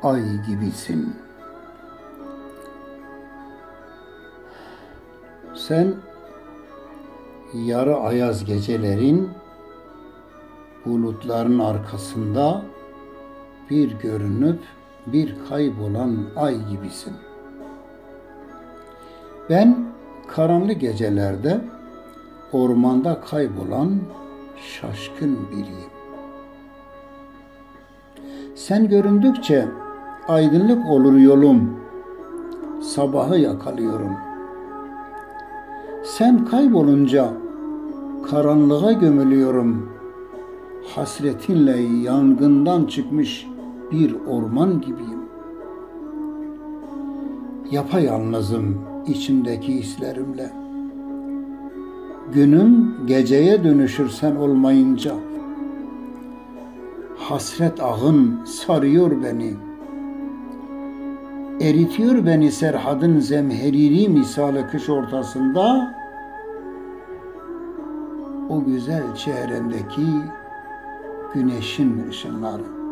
ay gibisin. Sen yarı ayaz gecelerin bulutların arkasında bir görünüp bir kaybolan ay gibisin. Ben karanlık gecelerde ormanda kaybolan şaşkın biriyim. Sen göründükçe aydınlık olur yolum, sabahı yakalıyorum. Sen kaybolunca karanlığa gömülüyorum. Hasretinle yangından çıkmış bir orman gibiyim. Yapayalnızım içimdeki hislerimle. Günüm geceye dönüşür sen olmayınca. Hasret ağın sarıyor beni. Eritiyor beni serhadın zemheriri misali kış ortasında. O güzel çehrendeki güneşin ışınları.